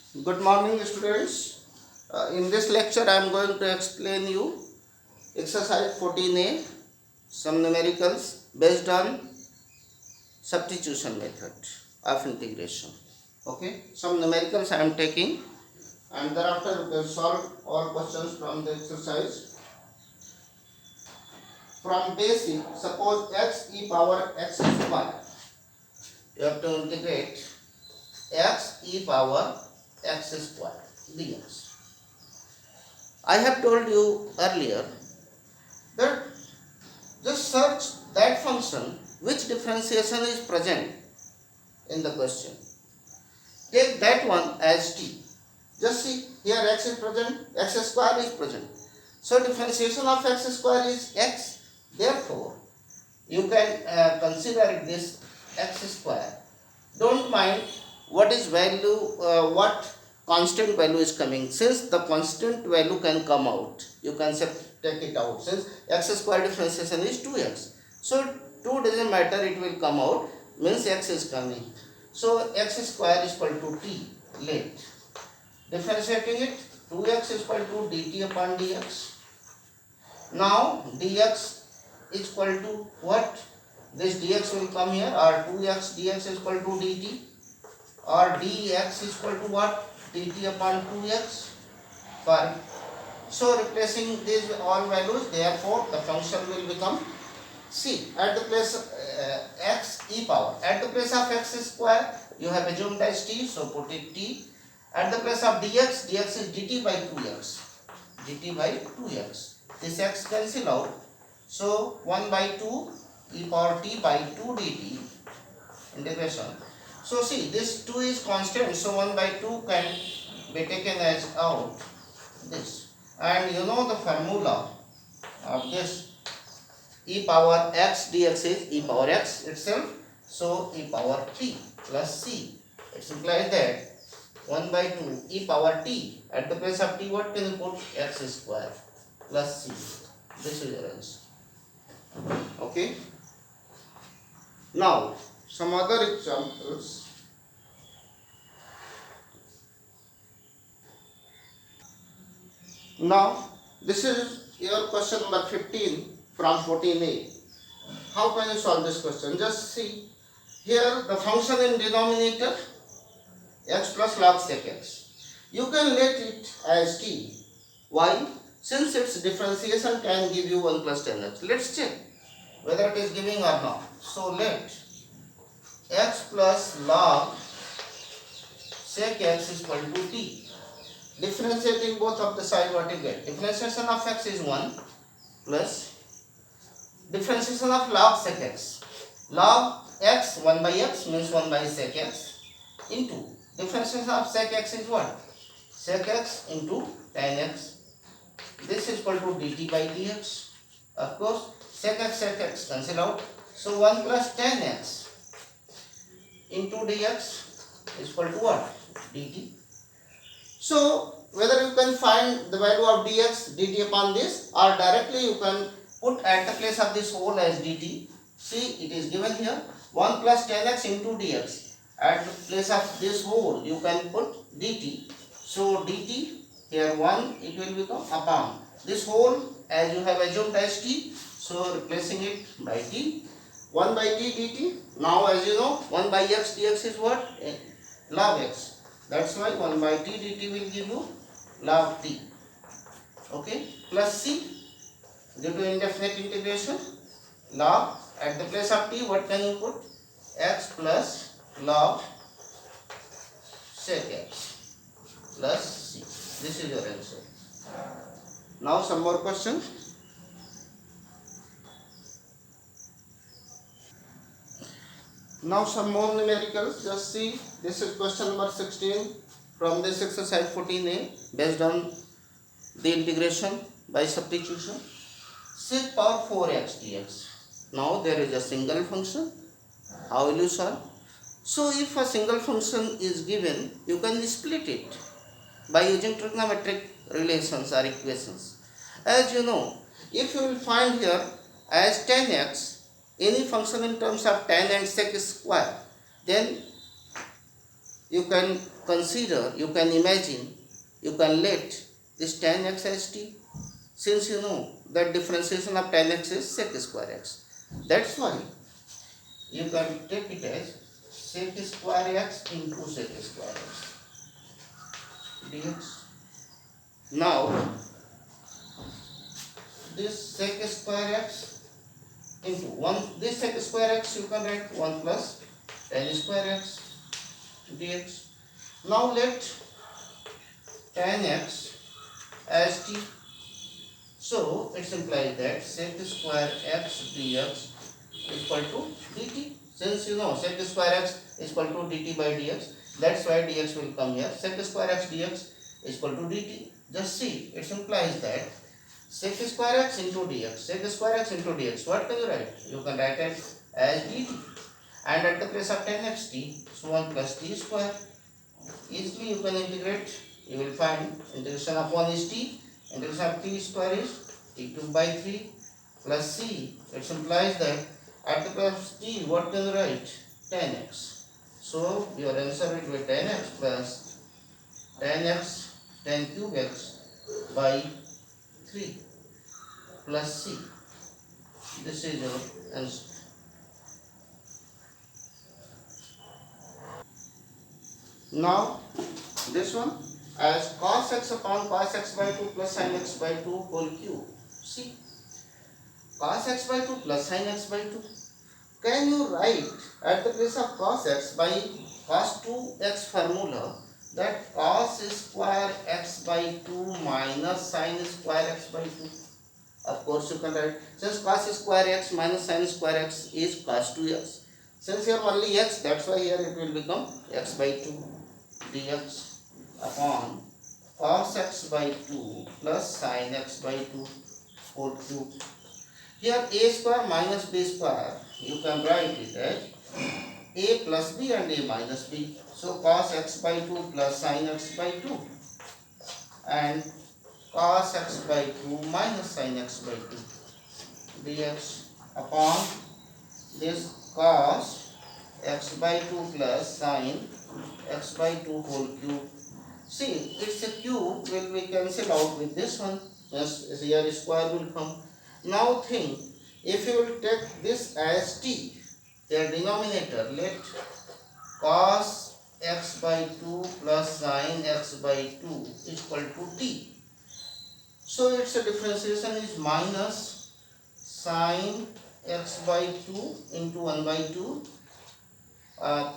Good morning, students. In this lecture, I am going to explain you exercise 14a, some numericals based on substitution method of integration. Okay, some numericals I am taking, and thereafter we will solve all questions from the exercise. From basic, suppose x e power x square. You have to integrate x e power x square dx. I have told you earlier that just search that function which differentiation is present in the question. Take that one as t. Just see here x is present, x square is present. So differentiation of x square is x. Therefore, you can consider this x square. Don't mind what is value, what constant value is coming. Since the constant value can come out, you can take it out. Since x square differentiation is 2x, so 2 doesn't matter, it will come out, means x is coming. So x square is equal to t. Let differentiating it, 2x is equal to dt upon dx. Now dx is equal to what? This dx will come here, or 2x dx is equal to dt, or dx is equal to what? dt upon 2x. Fine. So replacing these all values, therefore the function will become c. At the place x e power, at the place of x square you have assumed as t, so put it t. At the place of dx, dx is dt by 2x, dt by 2x. This x cancel out, so 1 by 2 e power t by 2 dt integration. So see, this 2 is constant, so 1 by 2 can be taken as out this. And you know the formula of this e power x dx is e power x itself, so e power t plus c. It implies that 1 by 2 e power t, at the place of t what can you put? X square plus c. This is your answer. Okay. Now some other examples. Now this is your question number 15 from 14a. How can you solve this question? Just see here the function in denominator x plus log sec x. You can let it as t. Why? Since its differentiation can give you 1 plus 10x. Let's check whether it is giving or not. So let x plus log sec x is equal to t. Differentiating both of the side, what you get? Differentiation of x is 1 plus differentiation of log sec x. Log x, 1 by x means 1 by sec x, into differentiation of sec x is what? Sec x into tan x. This is equal to dt by dx. Of course, sec x cancel out. So 1 plus tan x into dx is equal to what? dt. So whether you can find the value of dx, dt upon this, or directly you can put at the place of this whole as dt. See, it is given here 1 plus tan x into dx. At the place of this whole you can put dt. So dt here 1, it will become upon this whole as you have assumed as t. So replacing it by t, 1 by t dt. Now as you know, 1 by x dx is what? Log x. That's why 1 by t dt will give you log t. Okay, plus c due to indefinite integration. Log, at the place of t what can you put? X plus log sec x plus c. This is your answer. Now some more questions. Now some more numericals. Just see, this is question number 16 from this exercise 14a based on the integration by substitution. Sec power 4x dx. Now there is a single function. How will you solve? So if a single function is given, you can split it by using trigonometric relations or equations. As you know, if you will find here as tan x, any function in terms of tan and sec square, then you can consider, you can imagine, you can let this tan x as t, since you know that differentiation of tan x is sec square x. That's why you can take it as sec square x into sec square x dx. Now this sec square x into 1, this sec square x you can write 1 plus tan square x dx. Now let tan x as t. So it implies that sec square x dx equal to dt. Since you know sec square x is equal to dt by dx, that's why dx will come here. Sec square x dx is equal to dt. Just see, it implies that sec square x into dx, sec square x into dx, what can you write? You can write it as dt. And at the place of tan x t, so 1 plus t square. Easily you can integrate. You will find integration of 1 is t, integration of t square is t cube by 3 plus c. It implies that at the place of t, what can you write? Tan x. So your answer will be tan x plus tan x, tan cube x by 3 plus c. This is your answer. Now this one as cos x upon cos x by 2 plus sin x by 2 whole cube. See, cos x by 2 plus sin x by 2. Can you write at the place of cos x by cos 2x formula that cos square x by 2 minus sin square x by 2? Of course you can write, since cos square x minus sin square x is cos 2x. Since here only x, that's why here it will become x by 2 dx upon cos x by 2 plus sin x by 2 whole cube. Here a square minus b square, you can write it as a plus b and a minus b. So cos x by 2 plus sin x by 2 and cos x by 2 minus sin x by 2 dx upon this cos x by 2 plus sin x by 2 whole cube. See, it's a cube will be cancelled out with this one. Yes, here square will come. Now think, if you will take this as t, their denominator, let cos x by 2 plus sin x by 2 is equal to t. So its differentiation is minus sin x by 2 into 1 by 2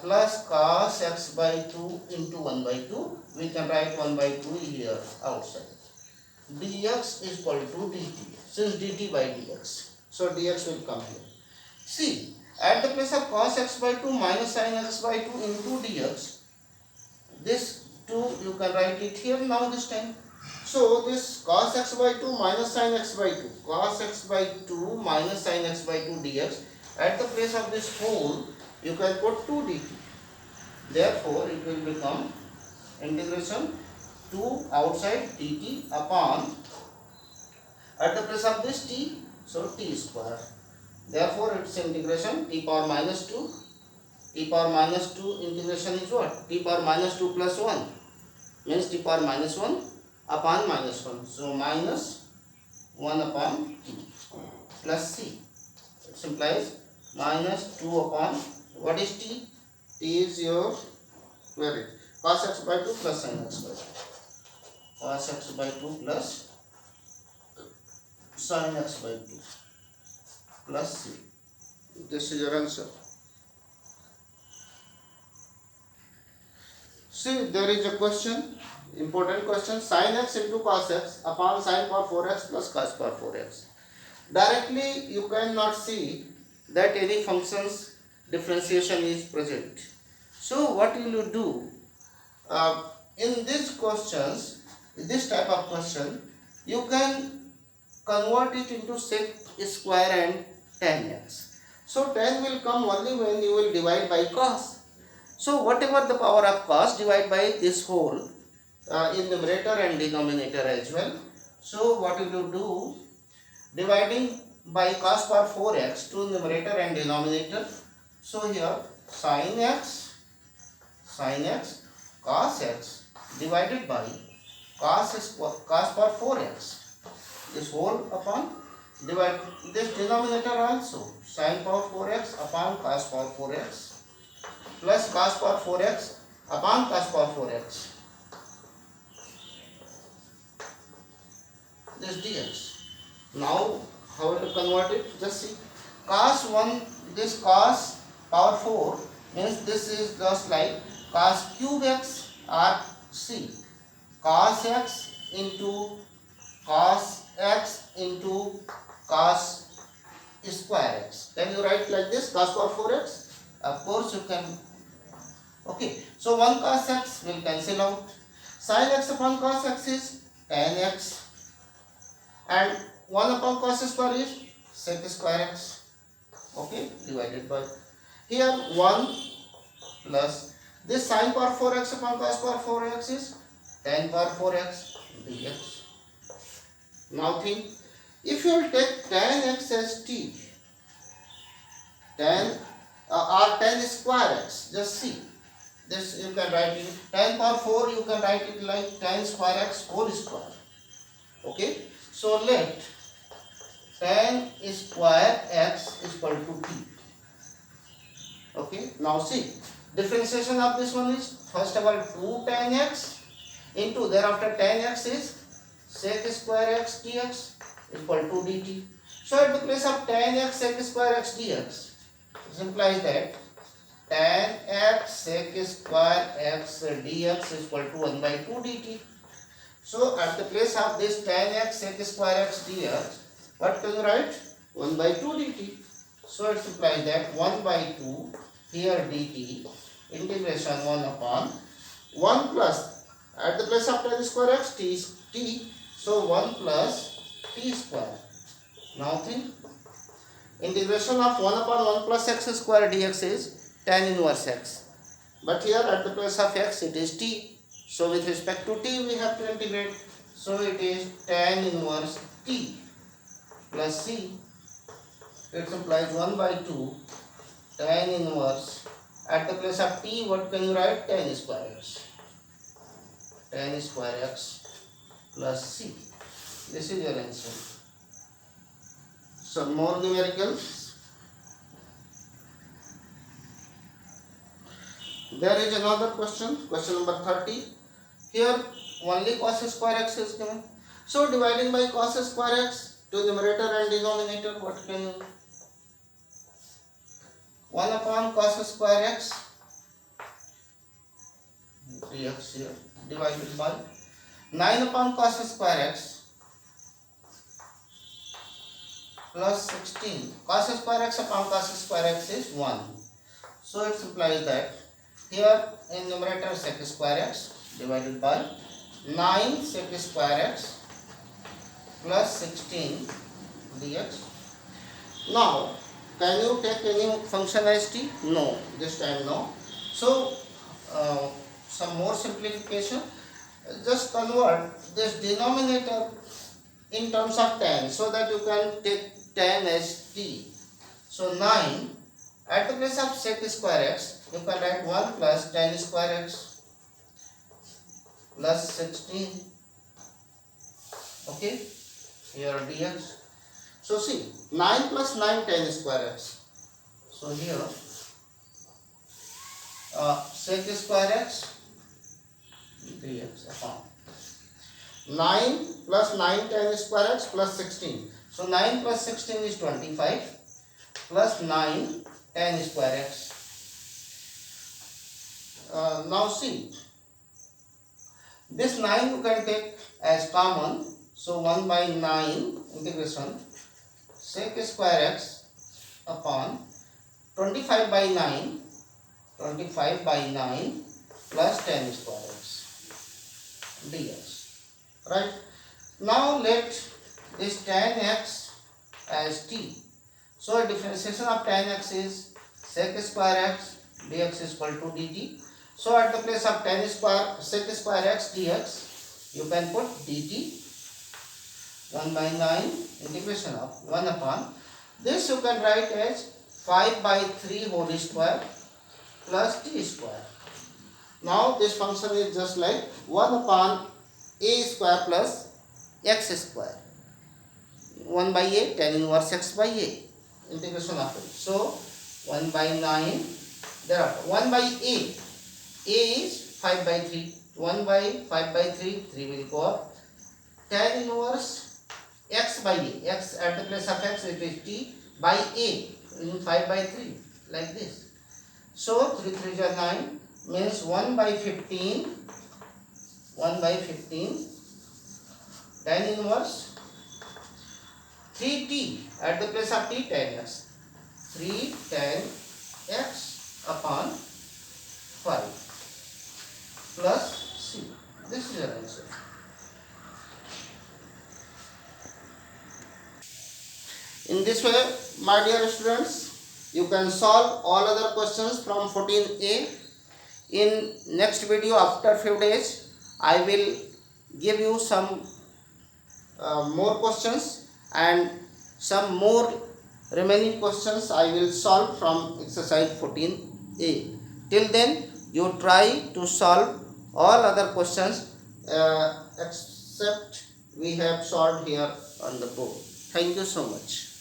plus cos x by 2 into 1 by 2. We can write 1 by 2 here outside. Dx is equal to dt, since dt by dx. So dx will come here. See, at the place of cos x by 2 minus sin x by 2 into dx, this 2 you can write it here now this time. So this cos x by 2 minus sin x by 2, cos x by 2 minus sin x by 2 dx, at the place of this whole, you can put 2 dt. Therefore, it will become integration 2 outside dt upon, at the place of this t, so t square. Therefore, its integration t power minus 2. T power minus 2 integration is what? T power minus 2 plus 1 means t power minus 1 upon minus 1. So minus 1 upon t plus c. It implies minus 2 upon, what is t? T is your, where it? Cos x by 2 plus sin x by 2. Cos x by 2 plus sin x by 2 plus c. This is your answer. See, there is a question, important question, sin x into cos x upon sin power 4x plus cos power 4x. Directly you cannot see that any function's differentiation is present. So what will you do? In these questions, this type of question, you can convert it into sec square and tan x. So tan will come only when you will divide by cos. So whatever the power of cos, divide by this whole in numerator and denominator as well. So what will you do? Dividing by cos power 4x to numerator and denominator. So here sin x cos x divided by cos power 4x. This whole upon divide this denominator also, sin power 4x upon cos power 4x plus cos power 4x upon cos power 4x. This dx. Now how to convert it? Just see. Cos 1, this cos power 4 means this is just like cos cube x or c. Cos x into cos x into cos square x. Can you write like this, cos power 4x? Of course you can. Okay, so 1 cos x will cancel out. Sin x upon cos x is tan x, and 1 upon cos square is sec square x. Okay, divided by here 1 plus this sin power 4x upon cos power 4x is tan power 4x dx. Now think, if you will take tan x as t, tan or tan square x, just see, this you can write it, tan power 4 you can write it like tan square x whole square. Okay, so let tan square x is equal to t. Okay, now see, differentiation of this one is, first of all 2 tan x into, thereafter tan x is sec square x dx equal to dt. So at the place of tan x sec square x dx, it implies that tan x sec square x dx is equal to 1 by 2 dt. So at the place of this tan x sec square x dx, what can you write? 1 by 2 dt. So it implies that 1 by 2 here dt integration 1 upon 1 plus, at the place of tan square x t is t, so 1 plus t square. Now think, integration of 1 upon 1 plus x square dx is tan inverse x, but here at the place of x it is t, so with respect to t we have to integrate, so it is tan inverse t plus c. It implies 1 by 2 tan inverse, at the place of t what can you write? Tan square x, tan square x plus c. This is your answer. Some more numericals. There is another question, question number 30. Here only cos square x is given. So dividing by cos square x to numerator and denominator, what can you? 1 upon cos square x dx here divided by 9 upon cos square x plus 16. Cos square x upon cos square x is 1. So it implies that here in numerator sec square x divided by 9 sec square x plus 16 dx. Now can you take any function as t? No, this time no. So some more simplification, just convert this denominator in terms of tan, so that you can take tan as t. So 9, at the place of sec square x you can write 1 plus tan square x plus 16. Okay, here dx. So see, 9 plus 9 tan square x. So here sec square x dx upon 9 plus 9 tan square x plus 16. So 9 plus 16 is 25 plus 9 tan square x. Now see, this 9 you can take as common. So 1 by 9 integration sec square x upon 25 by 9 plus tan square x dx. Right. Now let this tan x as t. So differentiation of tan x is sec square x dx is equal to dt. So at the place of tan square sec square x dx you can put dt 1 by 9 integration of 1 upon this you can write as 5 by 3 whole square plus t square. Now this function is just like 1 upon a square plus x square. 1 by a, tan inverse x by a. Integration of it. So 1 by 9. Thereafter 1 by a. A is 5 by 3. 1 by 5 by 3. 3 will go up. Tan inverse x by a. X at the place of x, it is t by a in 5 by 3. Like this. So 3 3 is 9. Means 1 by 15. 1 by 15. Tan inverse 3t at the place of t, tan x. 3 tan x upon 5 plus c. This is your answer. In this way, my dear students, you can solve all other questions from 14a. In next video, after few days, I will give you some more questions, and some more remaining questions I will solve from exercise 14a. Till then, you try to solve all other questions except we have solved here on the board. Thank you so much.